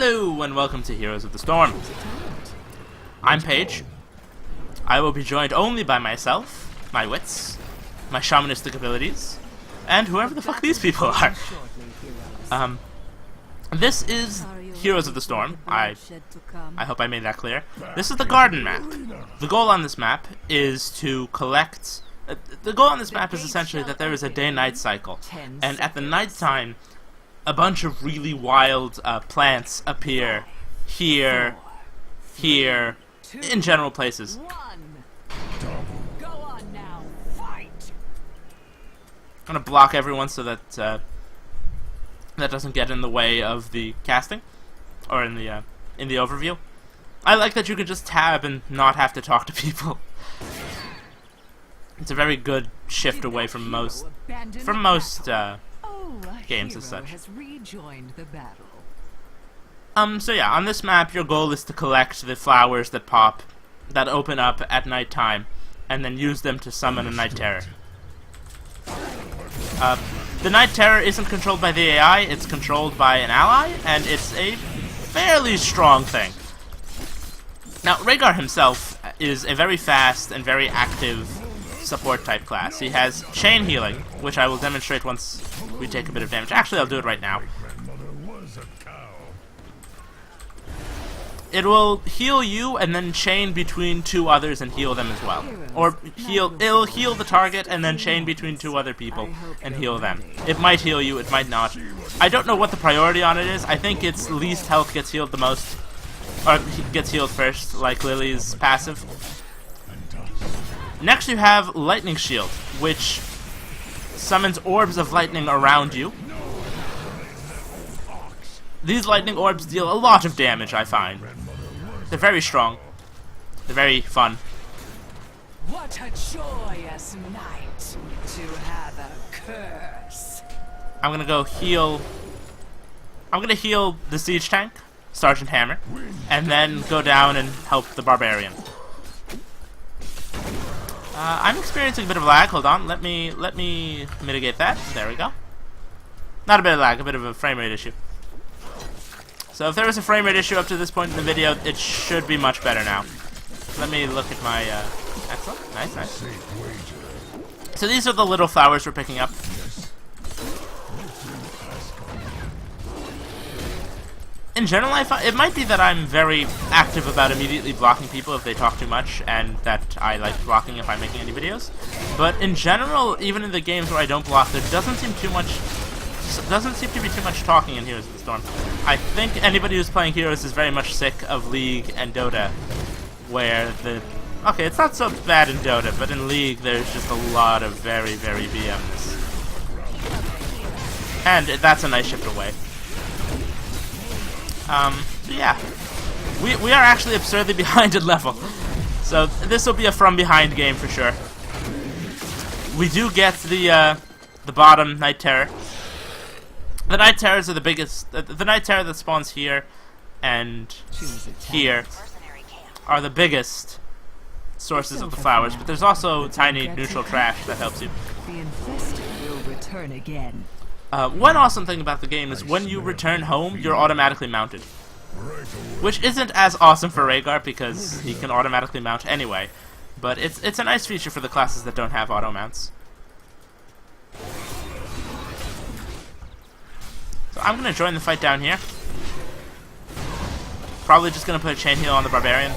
Hello and welcome to Heroes of the Storm. I'm Paige. I will be joined only by myself, my wits, my shamanistic abilities, and whoever the fuck these people are. This is Heroes of the Storm. I hope I made that clear. This is the garden map. The goal on this map is to collect... the goal on this map is essentially that there is a day-night cycle, and at the nighttime, a bunch of really wild plants appear here, in general places. Go on now, fight. I'm gonna block everyone so that that doesn't get in the way of the casting, or in the overview. I like that you can just tab and not have to talk to people. It's a very good shift away from most games as such. So yeah, on this map your goal is to collect the flowers that open up at nighttime, and then use them to summon a Night Terror. The Night Terror isn't controlled by the AI, it's controlled by an ally, and it's a fairly strong thing. Now, Rehgar himself is a very fast and very active support type class. He has chain healing, which I will demonstrate once we take a bit of damage. Actually, I'll do it right now. It will heal you and then chain between two others and heal them as well. Or it'll heal the target and then chain between two other people and heal them. It might heal you, it might not. I don't know what the priority on it is. I think its least health gets healed the most, or gets healed first, like Lily's passive. Next you have Lightning Shield, which summons orbs of lightning around you. These lightning orbs deal a lot of damage, I find. They're very strong. They're very fun. What a joyous night to have a curse. I'm gonna go heal... I'm gonna heal the siege tank, Sergeant Hammer, and then go down and help the barbarian. I'm experiencing a bit of lag. Hold on, let me mitigate that. There we go. Not a bit of lag, a bit of a frame rate issue. So if there was a frame rate issue up to this point in the video, it should be much better now. Let me look at my... excellent. Nice, nice. So these are the little flowers we're picking up. In general, it might be that I'm very active about immediately blocking people if they talk too much, and that I like blocking if I'm making any videos. But in general, even in the games where I don't block, there doesn't seem to be too much talking in Heroes of the Storm. I think anybody who's playing Heroes is very much sick of League and Dota, where the... Okay, it's not so bad in Dota, but in League there's just a lot of very, very BMs. And that's a nice shift away. So yeah. We are actually absurdly behind in level. So this will be a from behind game for sure. We do get the bottom Night Terror. The Night Terrors are the biggest... the Night Terror that spawns here and here are the biggest sources of the flowers, but there's also tiny neutral trash that helps you. The infested will return again. One awesome thing about the game is when you return home, you're automatically mounted. Which isn't as awesome for Rehgar because he can automatically mount anyway, but it's a nice feature for the classes that don't have auto mounts. So I'm going to join the fight down here. Probably just going to put a chain heal on the barbarian.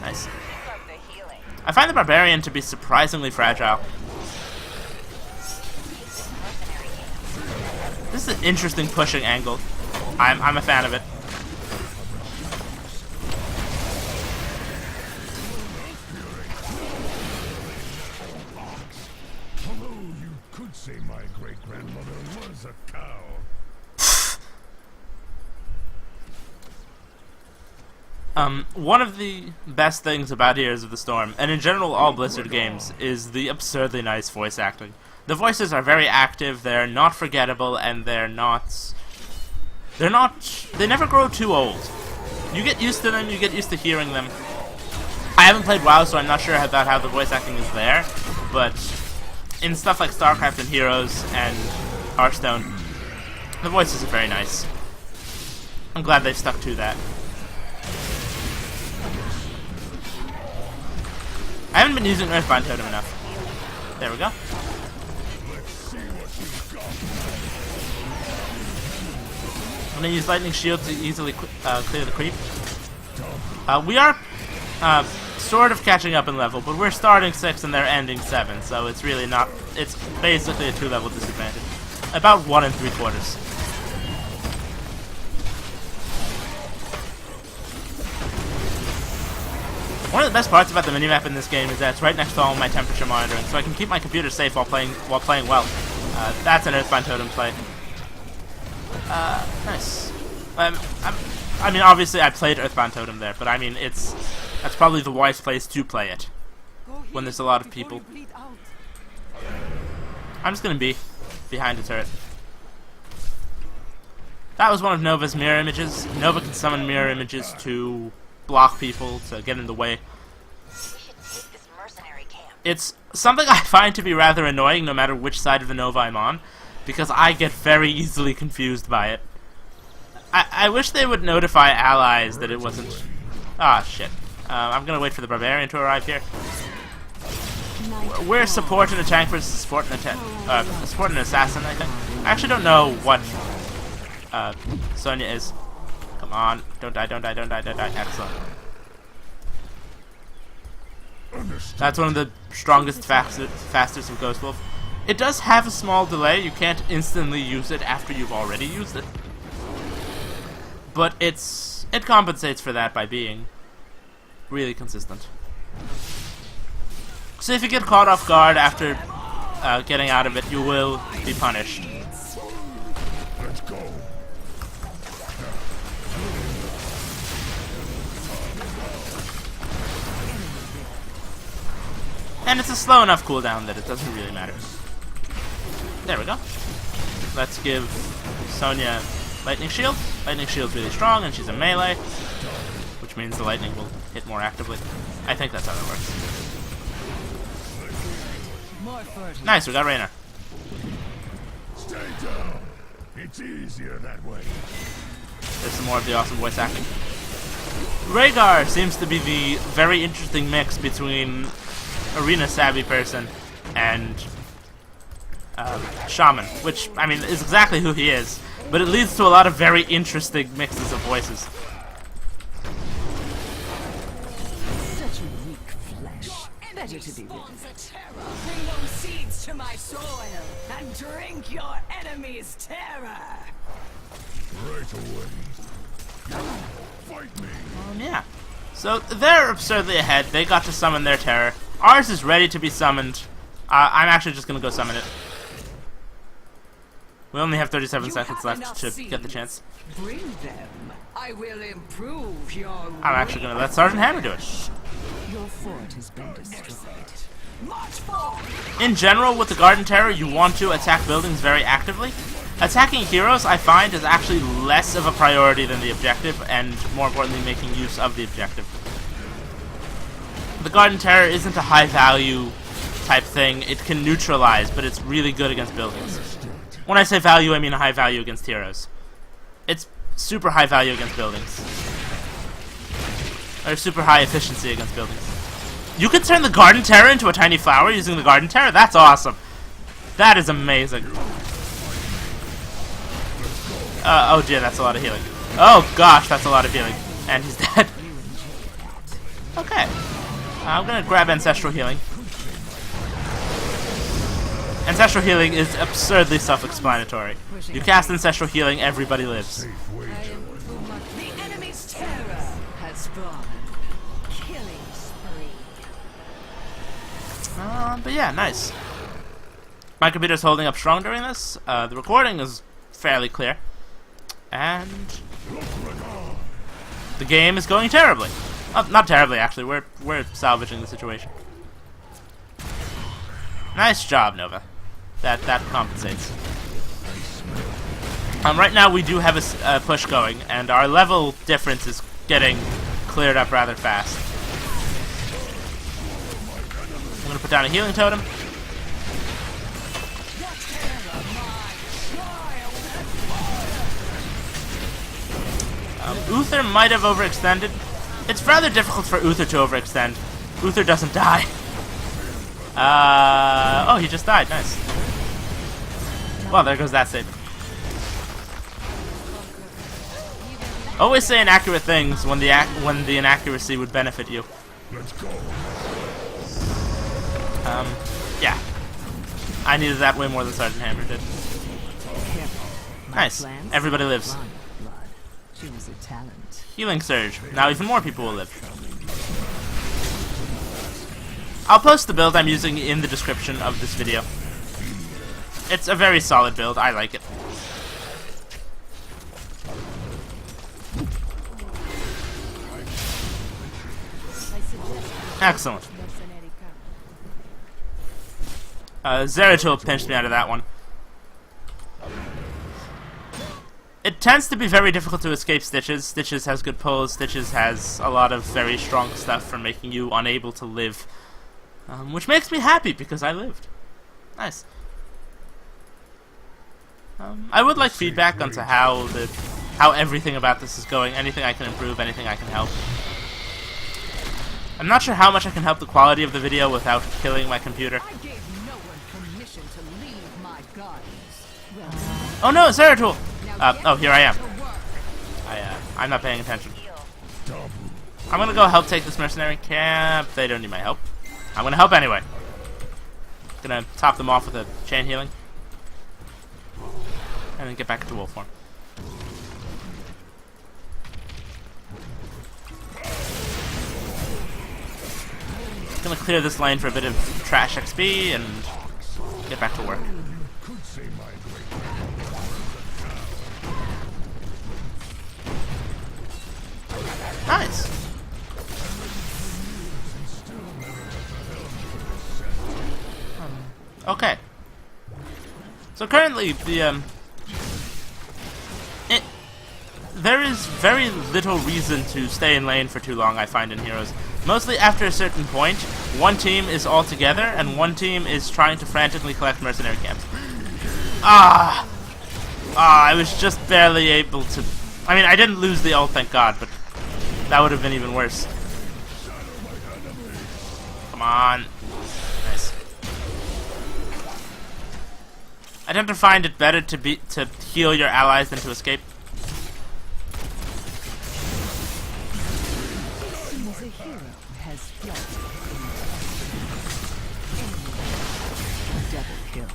Nice. I find the barbarian to be surprisingly fragile. This is an interesting pushing angle. I'm a fan of it. Say my great-grandmother was a cow. One of the best things about Heroes of the Storm, and in general all Blizzard games, is the absurdly nice voice acting. The voices are very active, they're not forgettable, and they never grow too old. You get used to them, you get used to hearing them. I haven't played WoW, so I'm not sure about how the voice acting is there, but in stuff like StarCraft and Heroes and Hearthstone, The voices are very nice. I'm glad they stuck to that. I haven't been using Earthbound Totem enough. There we go. I'm gonna use Lightning Shield to easily clear the creep. We are sort of catching up in level, but we're starting 6 and they're ending 7, so it's really not. It's basically a 2-level disadvantage. About 1 3/4. One of the best parts about the minimap in this game is that it's right next to all my temperature monitoring, so I can keep my computer safe while playing well. That's an Earthbound Totem play. Nice. I mean, obviously I played Earthbound Totem there, but I mean, that's probably the wise place to play it when there's a lot of people. I'm just gonna be behind the turret. That was one of Nova's mirror images. Nova can summon mirror images to block people, to get in the way. It's something I find to be rather annoying no matter which side of the Nova I'm on, because I get very easily confused by it. I wish they would notify allies that it wasn't... Ah, shit. I'm gonna wait for the Barbarian to arrive here. We're support and a tank versus support and support and an assassin, I think. I actually don't know what Sonya is. Come on. Don't die, don't die, don't die, don't die. Excellent. That's one of the strongest fastest of Ghost Wolf. It does have a small delay. You can't instantly use it after you've already used it. But it compensates for that by being really consistent. So if you get caught off guard after getting out of it, you will be punished. Let's go. And it's a slow enough cooldown that it doesn't really matter. There we go. Let's give Sonya Lightning Shield. Lightning Shield's really strong, and she's a melee, which means the lightning will hit more actively. I think that's how that works. Nice, we got Rehgar. Stay down. It's easier that way. There's some more of the awesome voice acting. Rehgar seems to be the very interesting mix between arena savvy person and Shaman, which, I mean, is exactly who he is, but it leads to a lot of very interesting mixes of voices. Such weak flesh. Better to be rid of it. Bring those seeds to my soil and drink your enemy's terror. Right away. Fight me. Yeah. So they're absurdly ahead. They got to summon their terror. Ours is ready to be summoned. I'm actually just gonna go summon it. We only have 37 seconds left to get the chance. Bring them. I will improve your. I'm actually gonna let Sergeant Hammer do it. Your fort has been destroyed. Much more. In general, with the Garden Terror, you want to attack buildings very actively. Attacking heroes, I find, is actually less of a priority than the objective, and more importantly, making use of the objective. The Garden Terror isn't a high-value type thing. It can neutralize, but it's really good against buildings. When I say value, I mean a high value against heroes. It's super high value against buildings. Or super high efficiency against buildings. You could turn the Garden Terror into a tiny flower using the Garden Terror? That's awesome. That is amazing. Oh dear, that's a lot of healing. Oh gosh, that's a lot of healing. And he's dead. Okay. I'm gonna grab Ancestral Healing. Ancestral Healing is absurdly self-explanatory. You cast Ancestral Healing, everybody lives. The enemy's terror has spawned. Killing spree. But yeah, nice. My computer's holding up strong during this. The recording is fairly clear. And the game is going terribly. Not terribly, actually. We're salvaging the situation. Nice job, Nova. That compensates. Right now we do have a push going, and our level difference is getting cleared up rather fast. I'm gonna put down a healing totem. Uther might have overextended. It's rather difficult for Uther to overextend. Uther doesn't die. Oh, he just died. Nice. Well, there goes that save. Always say inaccurate things when the inaccuracy would benefit you. Let's go. Yeah. I needed that way more than Sergeant Hammer did. Nice. Everybody lives. Choose a talent. Healing Surge. Now even more people will live. I'll post the build I'm using in the description of this video. It's a very solid build. I like it. Excellent. Zeratul pinched me out of that one. It tends to be very difficult to escape Stitches. Stitches has good pulls. Stitches has a lot of very strong stuff for making you unable to live. Which makes me happy because I lived. Nice. I would like feedback onto how everything about this is going. Anything I can improve, anything I can help. I'm not sure how much I can help the quality of the video without killing my computer. I gave no one permission to leave my gardens. Oh no, Zeratul! Oh, here I am. To work. I'm not paying attention. I'm gonna go help take this mercenary camp. They don't need my help. I'm gonna help anyway. Gonna top them off with a chain healing. And then get back into wolf form. Gonna clear this lane for a bit of trash XP and get back to work. Could say my great Nice. Okay. So currently, there is very little reason to stay in lane for too long, I find, in Heroes. Mostly after a certain point, one team is all together, and one team is trying to frantically collect mercenary camps. I was just barely able to... I mean, I didn't lose the ult, thank God, but that would have been even worse. Come on. Nice. I tend to find it better to heal your allies than to escape. Seems a hero has fled. Double kill.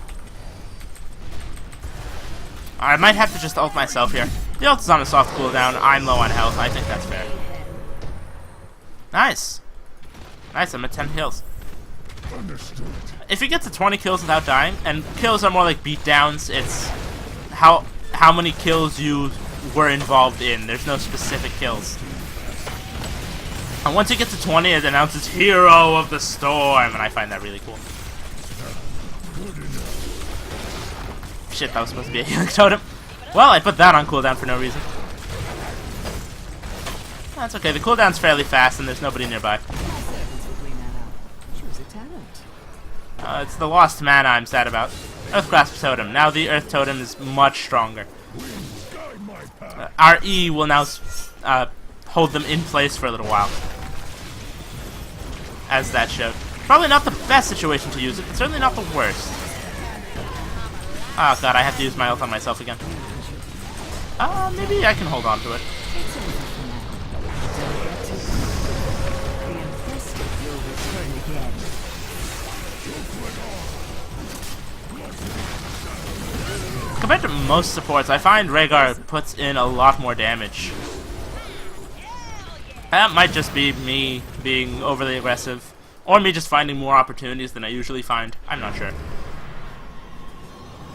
I might have to just ult myself here. The ult is on a soft cooldown. I'm low on health. I think that's fair. Nice. Nice, I'm at 10 kills. understood. If you get to 20 kills without dying, and kills are more like beatdowns, it's how many kills you were involved in. There's no specific kills. And once you get to 20, it announces Hero of the Storm, and I find that really cool. Shit, that was supposed to be a healing totem. Well, I put that on cooldown for no reason. That's okay, the cooldown's fairly fast and there's nobody nearby. Choose a talent. It's the lost mana I'm sad about. Earthgrasp Totem. Now the Earth Totem is much stronger. Our E will now hold them in place for a little while. As that showed. Probably not the best situation to use it, but certainly not the worst. Oh god, I have to use my ult on myself again. Maybe I can hold on to it. It's over for now. The infested will return again. Compared to most supports, I find Rehgar puts in a lot more damage. That might just be me being overly aggressive, or me just finding more opportunities than I usually find. I'm not sure.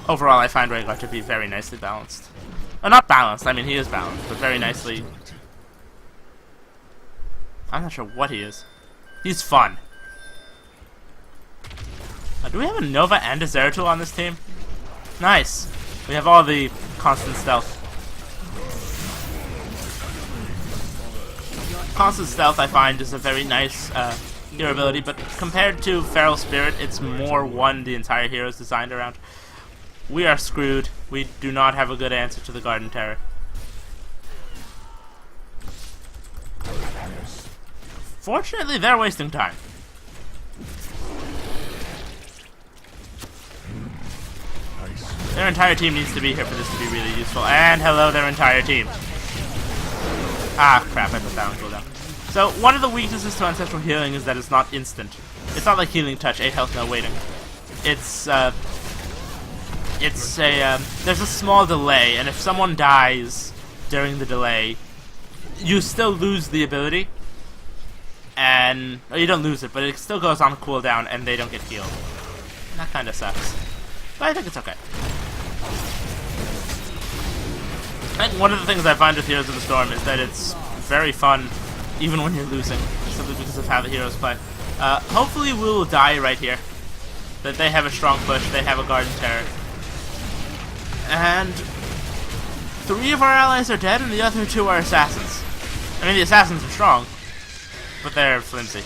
Overall, I find Rehgar to be very nicely balanced. Not balanced, I mean he is balanced, but very nicely... I'm not sure what he is. He's fun. Do we have a Nova and a Zeratul on this team? Nice. We have all the constant stealth. Constant stealth, I find, is a very nice hero ability, but compared to Feral Spirit, it's more one the entire hero is designed around. We are screwed. We do not have a good answer to the Garden Terror. Fortunately, they're wasting time. Their entire team needs to be here for this to be really useful. And hello, their entire team. Ah, crap, I put that on cooldown. So, one of the weaknesses to Ancestral Healing is that it's not instant. It's not like Healing Touch, 8 health, no waiting. There's a small delay, and if someone dies during the delay, you still lose the ability. And, or you don't lose it, but it still goes on cooldown, and they don't get healed. That kinda sucks. But I think it's okay. I think one of the things I find with Heroes of the Storm is that it's very fun, even when you're losing, simply because of how the heroes play. Hopefully we will die right here. That they have a strong push, they have a Garden Terror. And 3 of our allies are dead and the other 2 are assassins. I mean, the assassins are strong, but they're flimsy.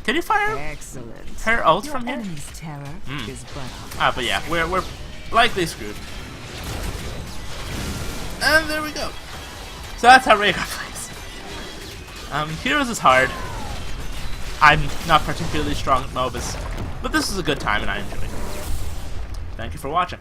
Can you fire Excellent. her ult Your from here? enemy's terror is but But yeah, we're likely screwed. And there we go. So that's how Rehgar plays. Heroes is hard. I'm not particularly strong at MOBAs, but this is a good time and I enjoy it. Thank you for watching.